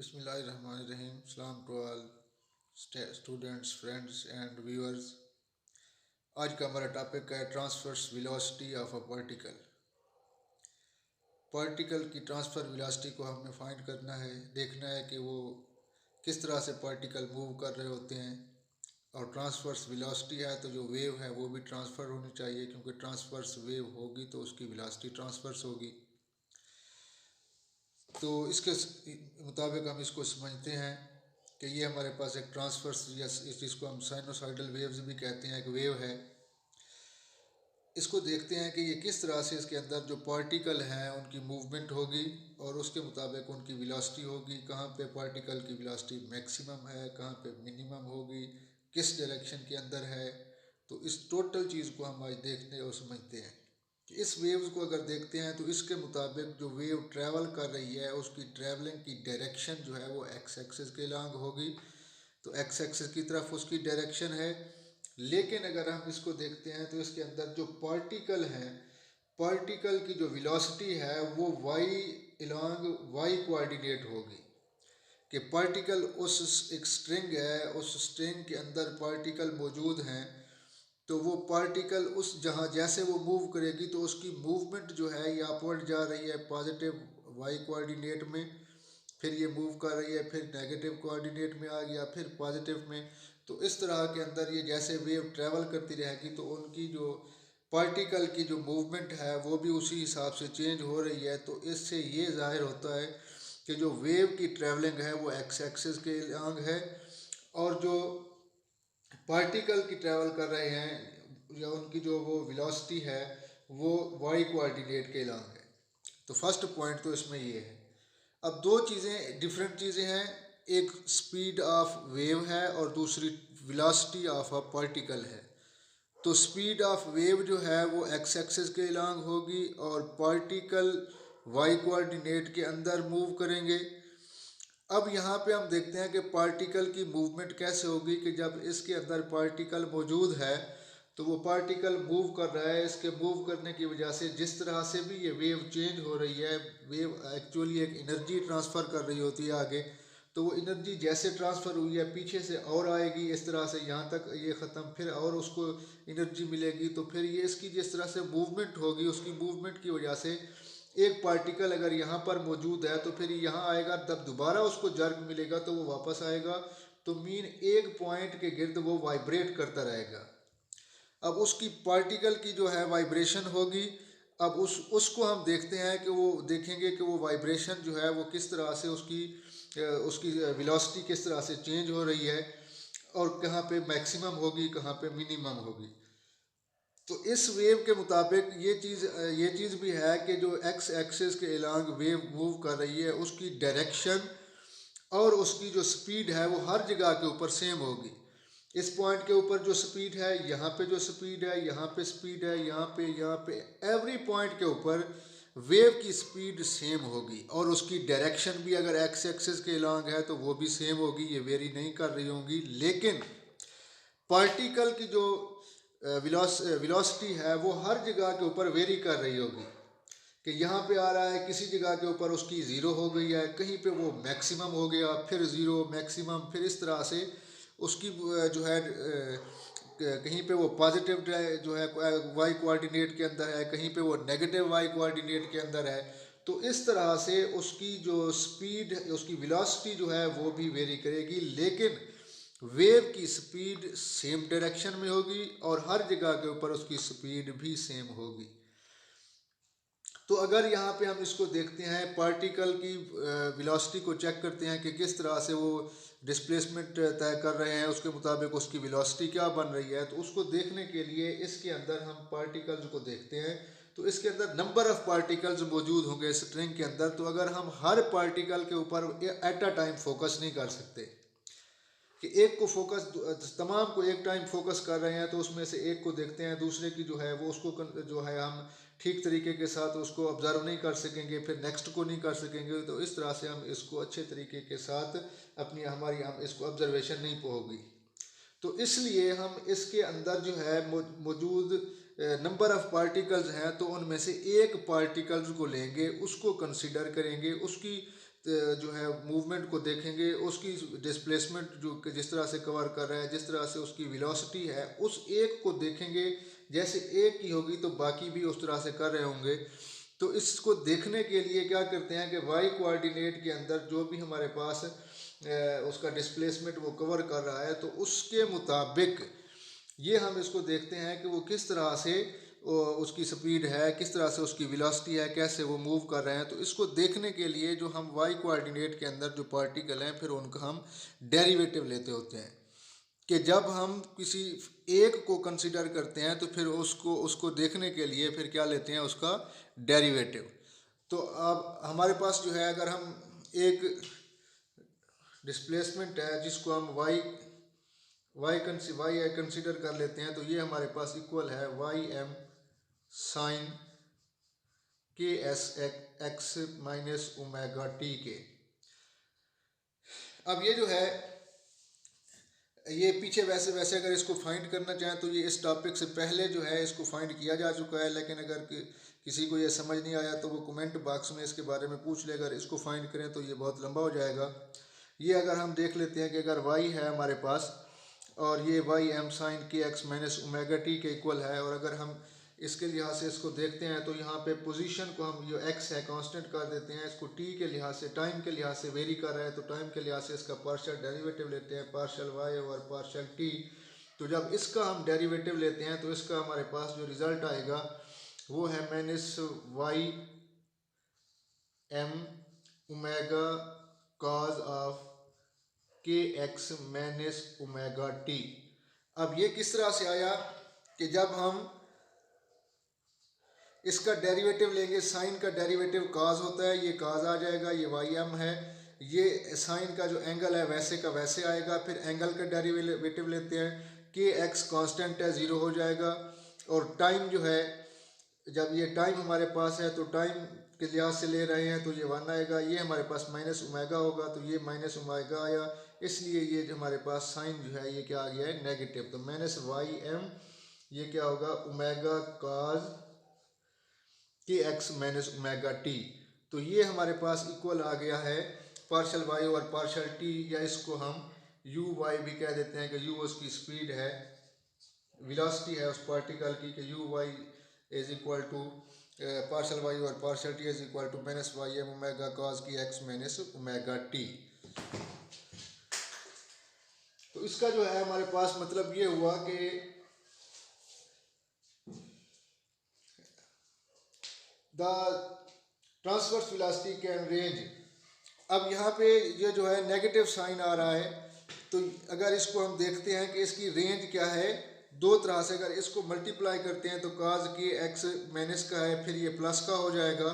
Bismillahirrahmanirrahim. Salam to all students, friends and viewers. आज का हमारा टॉपिक है transfers velocity of a particle. Particle की ट्रांसफ़र वेलोसिटी को हमें फाइंड करना है, देखना है कि वो किस तरह से पार्टिकल मूव कर रहे होते हैं। और ट्रांसफर्स वेलोसिटी है तो जो वेव है वो भी ट्रांसफ़र होनी चाहिए, क्योंकि ट्रांसफर्स वेव होगी तो उसकी वेलोसिटी ट्रांसफर्स होगी। तो इसके मुताबिक हम इसको समझते हैं कि ये हमारे पास एक ट्रांसफर्स या जिसको हम साइनोसॉइडल वेव्स भी कहते हैं, एक वेव है। इसको देखते हैं कि ये किस तरह से इसके अंदर जो पार्टिकल हैं उनकी मूवमेंट होगी और उसके मुताबिक उनकी वेलोसिटी होगी। कहाँ पे पार्टिकल की वेलोसिटी मैक्सिमम है, कहाँ पे मिनिमम होगी, किस डायरेक्शन के अंदर है। तो इस टोटल चीज़ को हम आज देखते और समझते हैं कि इस वेव्स को अगर देखते हैं तो इसके मुताबिक जो वेव ट्रैवल कर रही है उसकी ट्रैवलिंग की डायरेक्शन जो है वो एक्स एक्सिस के लॉन्ग होगी। तो एक्स एक्सिस की तरफ उसकी डायरेक्शन है। लेकिन अगर हम इसको देखते हैं तो इसके अंदर जो पार्टिकल हैं, पार्टिकल की जो वेलोसिटी है वो वाई लॉन्ग वाई कोऑर्डिनेट होगी। कि पार्टिकल उस एक स्ट्रिंग है, उस स्ट्रिंग के अंदर पार्टिकल मौजूद हैं, तो वो पार्टिकल उस जहाँ जैसे वो मूव करेगी तो उसकी मूवमेंट जो है ये अपवर्ड जा रही है पॉजिटिव वाई कोऑर्डिनेट में, फिर ये मूव कर रही है, फिर नेगेटिव कोऑर्डिनेट में आ गया, फिर पॉजिटिव में। तो इस तरह के अंदर ये जैसे वेव ट्रैवल करती रहेगी तो उनकी जो पार्टिकल की जो मूवमेंट है वो भी उसी हिसाब से चेंज हो रही है। तो इससे ये जाहिर होता है कि जो वेव की ट्रैवलिंग है वो एक्स एक्सिस के लॉन्ग है और जो पार्टिकल की ट्रैवल कर रहे हैं या उनकी जो वो वेलोसिटी है वो वाई कोऑर्डिनेट के लॉन्ग है। तो फर्स्ट पॉइंट तो इसमें ये है। अब दो चीज़ें डिफरेंट चीज़ें हैं, एक स्पीड ऑफ वेव है और दूसरी वेलोसिटी ऑफ अ पार्टिकल है। तो स्पीड ऑफ वेव जो है वो एक्स एक्सिस के लॉन्ग होगी और पार्टिकल वाई कोऑर्डिनेट के अंदर मूव करेंगे। अब यहाँ पे हम देखते हैं कि पार्टिकल की मूवमेंट कैसे होगी कि जब इसके अंदर पार्टिकल मौजूद है तो वो पार्टिकल मूव कर रहा है। इसके मूव करने की वजह से जिस तरह से भी ये वेव चेंज हो रही है, वेव एक्चुअली एक एनर्जी ट्रांसफ़र कर रही होती है आगे। तो वो एनर्जी जैसे ट्रांसफ़र हुई है पीछे से और आएगी इस तरह से यहाँ तक ये ख़त्म, फिर और उसको एनर्जी मिलेगी। तो फिर ये इसकी जिस तरह से मूवमेंट होगी उसकी मूवमेंट की वजह से एक पार्टिकल अगर यहाँ पर मौजूद है तो फिर यहाँ आएगा, तब दोबारा उसको जर्क मिलेगा तो वो वापस आएगा। तो मीन एक पॉइंट के गिर्द वो वाइब्रेट करता रहेगा। अब उसकी पार्टिकल की जो है वाइब्रेशन होगी। अब उसको हम देखते हैं कि वो देखेंगे कि वो वाइब्रेशन जो है वो किस तरह से उसकी वेलोसिटी किस तरह से चेंज हो रही है और कहाँ पे मैक्सिमम होगी, कहाँ पे मिनिमम होगी। तो इस वेव के मुताबिक ये चीज़ भी है कि जो एक्स एक्सिस के अलॉन्ग वेव मूव कर रही है उसकी डायरेक्शन और उसकी जो स्पीड है वो हर जगह के ऊपर सेम होगी। इस पॉइंट के ऊपर जो स्पीड है, यहाँ पे जो स्पीड है, यहाँ पे स्पीड है, यहाँ पे एवरी पॉइंट के ऊपर वेव की स्पीड सेम होगी और उसकी डायरेक्शन भी अगर एक्स एक्सिस के अलॉन्ग है तो वो भी सेम होगी, ये वेरी नहीं कर रही होंगी। लेकिन पार्टिकल की जो वेलोसिटी है वो हर जगह के ऊपर वेरी कर रही होगी कि यहाँ पे आ रहा है किसी जगह के ऊपर उसकी ज़ीरो हो गई है, कहीं पे वो मैक्सिमम हो गया, फिर ज़ीरो मैक्सिमम, फिर इस तरह से उसकी जो है कहीं पे वो पॉजिटिव जो है वाई कोऑर्डिनेट के अंदर है, कहीं पे वो नेगेटिव वाई कोऑर्डिनेट के अंदर है। तो इस तरह से उसकी जो स्पीड, उसकी वेलोसिटी जो है वो भी वेरी करेगी। लेकिन वेव की स्पीड सेम डायरेक्शन में होगी और हर जगह के ऊपर उसकी स्पीड भी सेम होगी। तो अगर यहाँ पे हम इसको देखते हैं, पार्टिकल की वेलोसिटी को चेक करते हैं कि किस तरह से वो डिस्प्लेसमेंट तय कर रहे हैं, उसके मुताबिक उसकी वेलोसिटी क्या बन रही है। तो उसको देखने के लिए इसके अंदर हम पार्टिकल्स को देखते हैं। तो इसके अंदर नंबर ऑफ़ पार्टिकल्स मौजूद होंगे स्ट्रिंग के अंदर। तो अगर हम हर पार्टिकल के ऊपर एट अ टाइम फोकस नहीं कर सकते कि एक को फोकस, तमाम को एक टाइम फोकस कर रहे हैं तो उसमें से एक को देखते हैं, दूसरे की जो है वो उसको जो है हम ठीक तरीके के साथ उसको ऑब्जर्व नहीं कर सकेंगे, फिर नेक्स्ट को नहीं कर सकेंगे। तो इस तरह से हम इसको अच्छे तरीके के साथ हम इसको ऑब्जर्वेशन नहीं होगी। तो इसलिए हम इसके अंदर जो है मौजूद नंबर ऑफ़ पार्टिकल्स हैं तो उनमें से एक पार्टिकल्स को लेंगे, उसको कंसिडर करेंगे, उसकी जो है मूवमेंट को देखेंगे, उसकी डिस्प्लेसमेंट जो जिस तरह से कवर कर रहा है, जिस तरह से उसकी वेलोसिटी है, उस एक को देखेंगे। जैसे एक की होगी तो बाकी भी उस तरह से कर रहे होंगे। तो इसको देखने के लिए क्या करते हैं कि वाई कोऑर्डिनेट के अंदर जो भी हमारे पास उसका डिस्प्लेसमेंट वो कवर कर रहा है, तो उसके मुताबिक ये हम इसको देखते हैं कि वो किस तरह से उसकी स्पीड है, किस तरह से उसकी वेलोसिटी है, कैसे वो मूव कर रहे हैं। तो इसको देखने के लिए जो हम वाई कोऑर्डिनेट के अंदर जो पार्टिकल हैं, फिर उनका हम डेरिवेटिव लेते होते हैं कि जब हम किसी एक को कंसिडर करते हैं तो फिर उसको उसको देखने के लिए फिर क्या लेते हैं, उसका डेरिवेटिव। तो अब हमारे पास जो है, अगर हम एक डिस्प्लेसमेंट है जिसको हम वाई कंसिडर कर लेते हैं, तो ये हमारे पास इक्वल है वाई एम साइन के S x minus omega T के। अब ये जो है, ये पीछे वैसे वैसे अगर इसको फाइंड करना चाहें तो ये इस टॉपिक से पहले जो है इसको फाइंड किया जा चुका है, लेकिन अगर किसी को ये समझ नहीं आया तो वो कमेंट बॉक्स में इसके बारे में पूछ ले। अगर इसको फाइंड करें तो ये बहुत लंबा हो जाएगा। ये अगर हम देख लेते हैं कि अगर y है हमारे पास और ये Y m sine k x minus omega T के इक्वल है, और अगर हम इसके लिहाज से इसको देखते हैं तो यहाँ पे पोजीशन को हम जो x है कांस्टेंट कर देते हैं, इसको t के लिहाज से, टाइम के लिहाज से वेरी कर रहा है, तो टाइम के लिहाज से इसका पार्शियल डेरिवेटिव लेते हैं, partial y over partial t। तो जब इसका हम डेरिवेटिव लेते हैं तो इसका हमारे पास जो रिज़ल्ट आएगा वो है minus y m omega cos of k x minus omega t. अब ये किस तरह से आया कि जब हम इसका डेरिवेटिव लेंगे, साइन का डेरिवेटिव काज होता है, ये काज आ जाएगा, ये वाई एम है, ये साइन का जो एंगल है वैसे का वैसे आएगा। फिर एंगल का डेरिवेटिव लेते हैं, के एक्स कांस्टेंट है, ज़ीरो हो जाएगा। और टाइम जो है, जब ये टाइम हमारे पास है तो टाइम के लिहाज से ले रहे हैं तो ये वन आएगा, ये हमारे पास माइनस ओमेगा होगा तो ये माइनस ओमेगा आया, इसलिए ये जो हमारे पास साइन जो है ये क्या आ गया है, नेगेटिव। तो माइनस वाई एम ये क्या होगा, ओमेगा काज के एक्स माइनस ओमेगा टी। तो ये हमारे पास इक्वल आ गया है पार्शियल वाई और पार्शियल टी, या इसको हम यू वाई भी कह देते हैं कि यू उसकी स्पीड है, वेलोसिटी है उस पार्टिकल की, कि u y is equal to partial y और partial t is equal to minus y m omega cos k x minus omega t. तो इसका जो है हमारे पास मतलब ये हुआ कि the transverse velocity can range. अब यहाँ पे ये जो है नेगेटिव साइन आ रहा है, तो अगर इसको हम देखते हैं कि इसकी रेंज क्या है, दो तरह से अगर इसको मल्टीप्लाई करते हैं तो काज के एक्स माइनस का है, फिर ये प्लस का हो जाएगा,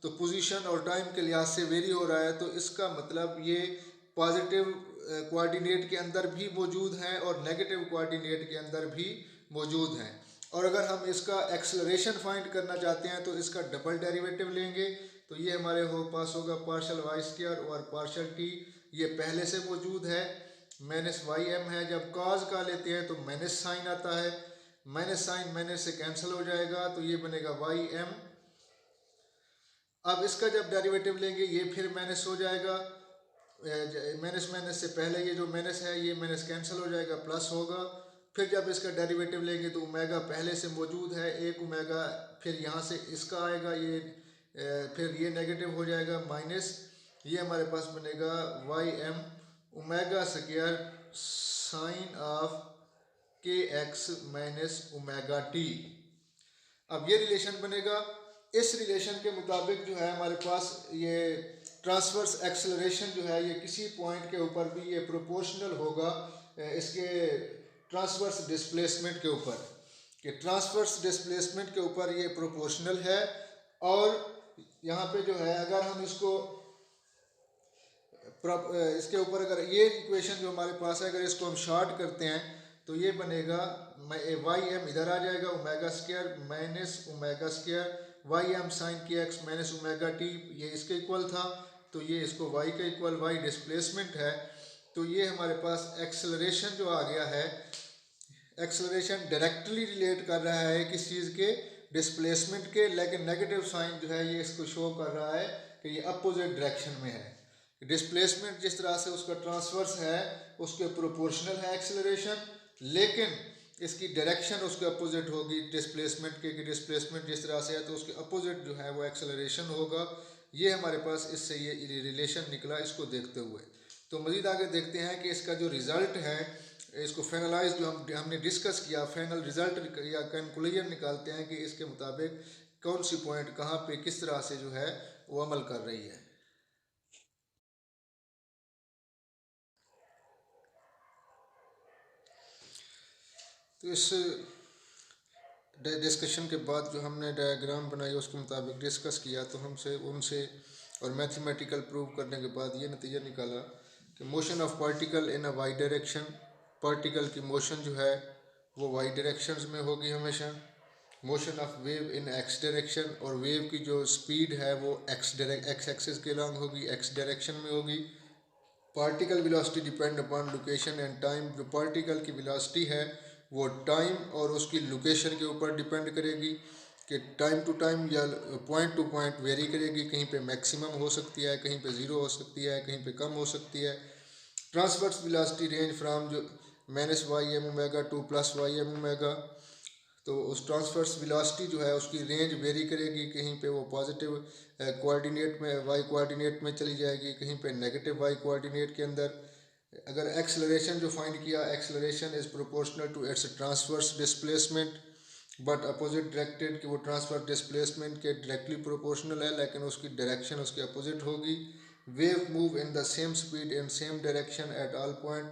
तो पोजीशन और टाइम के लिहाज से वेरी हो रहा है, तो इसका मतलब ये पॉजिटिव कोऑर्डिनेट के अंदर भी मौजूद हैं और नेगेटिव कोऑर्डिनेट के अंदर भी मौजूद हैं। और अगर हम इसका एक्सेलरेशन फाइंड करना चाहते हैं तो इसका डबल डेरिवेटिव लेंगे, तो ये हमारे पास होगा पार्शियल वाई स्क्वायर और पार्शियल टी, ये पहले से मौजूद है, माइनस वाई एम है। जब कॉज का लेते हैं तो माइनस साइन आता है, माइनस साइन माइनस से कैंसिल हो जाएगा, तो ये बनेगा वाई एम। अब इसका जब डेरिवेटिव लेंगे ये फिर माइनस हो जाएगा, माइनस माइनस से पहले ये जो माइनस है ये माइनस कैंसिल हो जाएगा, प्लस होगा। फिर जब इसका डेरिवेटिव लेंगे तो ओमेगा पहले से मौजूद है, एक ओमेगा, फिर यहाँ से इसका आएगा ये, फिर ये नेगेटिव हो जाएगा माइनस, ये हमारे पास बनेगा y m omega square sine of k x minus omega t. अब ये रिलेशन बनेगा। इस रिलेशन के मुताबिक जो है हमारे पास ये ट्रांसवर्स एक्सेलरेशन जो है ये किसी पॉइंट के ऊपर भी ये प्रोपोर्शनल होगा इसके ट्रांसवर्स डिस्प्लेसमेंट के ऊपर, कि ट्रांसवर्स डिस्प्लेसमेंट के ऊपर ये प्रोपोर्शनल है। और यहाँ पे जो है अगर हम इसको इसके ऊपर अगर ये इक्वेशन जो हमारे पास है अगर इसको हम शॉर्ट करते हैं तो ये बनेगा वाई एम इधर आ जाएगा, omega square minus omega square y m sine k x minus omega t, ये इसके इक्वल था, तो ये इसको वाई के इक्वल, वाई डिस्प्लेसमेंट है, तो ये हमारे पास एक्सेलरेशन जो आ गया है, एक्सेलरेशन डायरेक्टली रिलेट कर रहा है किस चीज़ के, डिस्प्लेसमेंट के, लेकिन नेगेटिव साइन जो है ये इसको शो कर रहा है कि ये अपोजिट डायरेक्शन में है। डिस्प्लेसमेंट जिस तरह से उसका ट्रांसवर्स है उसके प्रोपोर्शनल है एक्सेलरेशन, लेकिन इसकी डायरेक्शन उसके अपोजिट होगी डिस्प्लेसमेंट के, कि डिस्प्लेसमेंट जिस तरह से है तो उसके अपोजिट जो है वो एक्सेलरेशन होगा। ये हमारे पास इससे ये रिलेशन निकला इसको देखते हुए। तो मज़ीद आगे देखते हैं कि इसका जो रिज़ल्ट है, इसको फाइनलाइज जो हमने डिस्कस किया, फाइनल रिज़ल्ट या कंक्लूजन निकालते हैं कि इसके मुताबिक कौन सी पॉइंट कहाँ पे किस तरह से जो है वो अमल कर रही है। तो इस डिस्कशन के बाद जो हमने डायग्राम बनाई उसके मुताबिक डिस्कस किया, तो हमसे उनसे और मैथमेटिकल प्रूव करने के बाद ये नतीजा निकाला कि motion of particle in a y direction, particle की मोशन जो है वो वाई डायरेक्शन में होगी हमेशा। Motion of wave in x direction, और वेव की जो स्पीड है वो एक्स एक्सिस के लॉन्ग होगी, एक्स डायरेक्शन में होगी। Particle velocity depend upon location and time, जो पार्टिकल की वेलोसिटी है वो टाइम और उसकी लोकेशन के ऊपर डिपेंड करेगी कि टाइम टू टाइम या पॉइंट टू पॉइंट वेरी करेगी, कहीं पे मैक्सिमम हो सकती है, कहीं पे ज़ीरो हो सकती है, कहीं पे कम हो सकती है। ट्रांसवर्स वेलोसिटी रेंज फ्राम जो minus y m omega to plus y m omega, तो उस ट्रांसवर्स वेलोसिटी जो है उसकी रेंज वेरी करेगी, कहीं पे वो पॉजिटिव कोऑर्डिनेट में वाई कोऑर्डिनेट में चली जाएगी, कहीं पे नेगेटिव वाई कोऑर्डिनेट के अंदर। अगर एक्सेलरेशन जो फाइंड किया, acceleration is proportional to its transverse displacement but opposite directed, कि वो ट्रांसवर्स डिस्प्लेसमेंट के डायरेक्टली प्रोपोर्शनल है लेकिन उसकी डायरेक्शन उसके अपोजिट होगी। Wave move in the same speed in same direction at all point,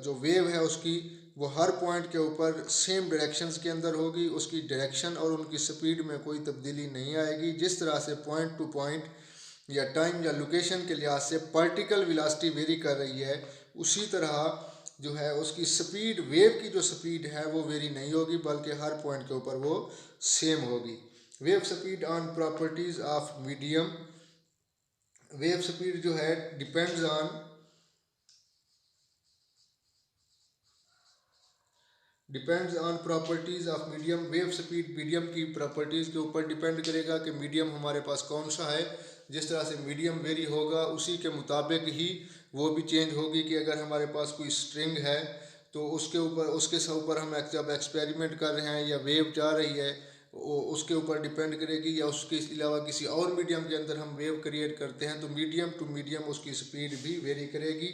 जो वेव है उसकी वो हर पॉइंट के ऊपर सेम डायरेक्शंस के अंदर होगी, उसकी डायरेक्शन और उनकी स्पीड में कोई तब्दीली नहीं आएगी। जिस तरह से पॉइंट टू पॉइंट या टाइम या लोकेशन के लिहाज से पार्टिकल वेलोसिटी वेरी कर रही है, उसी तरह जो है उसकी स्पीड, वेव की जो स्पीड है वो वेरी नहीं होगी बल्कि हर पॉइंट के ऊपर वो सेम होगी। Wave speed on properties of medium, wave speed जो है depends on properties of medium. Wave speed medium की प्रॉपर्टीज़ के ऊपर डिपेंड करेगा कि मीडियम हमारे पास कौन सा है। जिस तरह से मीडियम वेरी होगा उसी के मुताबिक ही वो भी चेंज होगी, कि अगर हमारे पास कोई स्ट्रिंग है तो उसके ऊपर हम जब एक्सपेरिमेंट कर रहे हैं या वेव जा रही है उसके ऊपर डिपेंड करेगी, या उसके अलावा किसी और मीडियम के अंदर हम वेव क्रिएट करते हैं तो मीडियम टू मीडियम उसकी स्पीड भी वेरी करेगी।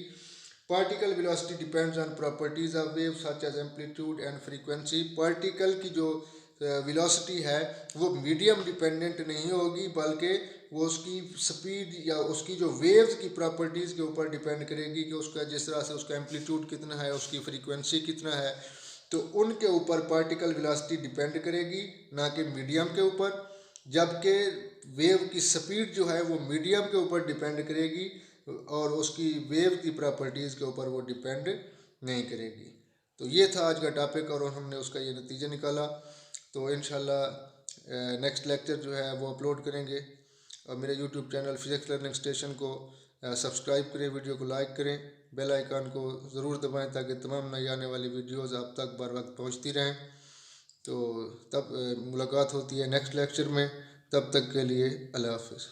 Particle velocity depends on properties of wave such as amplitude and frequency, particle की जो वेलोसिटी है वो मीडियम डिपेंडेंट नहीं होगी बल्कि वो उसकी स्पीड या उसकी जो वेव्स की प्रॉपर्टीज़ के ऊपर डिपेंड करेगी, कि उसका जिस तरह से उसका एम्पलीट्यूड कितना है, उसकी फ्रीक्वेंसी कितना है, तो उनके ऊपर पार्टिकल वेलोसिटी डिपेंड करेगी ना कि मीडियम के ऊपर। जबकि वेव की स्पीड जो है वो मीडियम के ऊपर डिपेंड करेगी और उसकी वेव की प्रॉपर्टीज़ के ऊपर वो डिपेंड नहीं करेगी। तो ये था आज का टॉपिक और हमने उसका ये नतीजा निकाला। तो इंशाल्लाह नेक्स्ट लेक्चर जो है वो अपलोड करेंगे, और मेरे YouTube channel physics learning station को सब्सक्राइब करें, वीडियो को लाइक करें, बेल आइकन को ज़रूर दबाएं ताकि तमाम नई आने वाली वीडियोज़ आप तक बर वक्त पहुँचती रहें। तो तब मुलाकात होती है नेक्स्ट लेक्चर में, तब तक के लिए अल्लाह हाफ़िज़।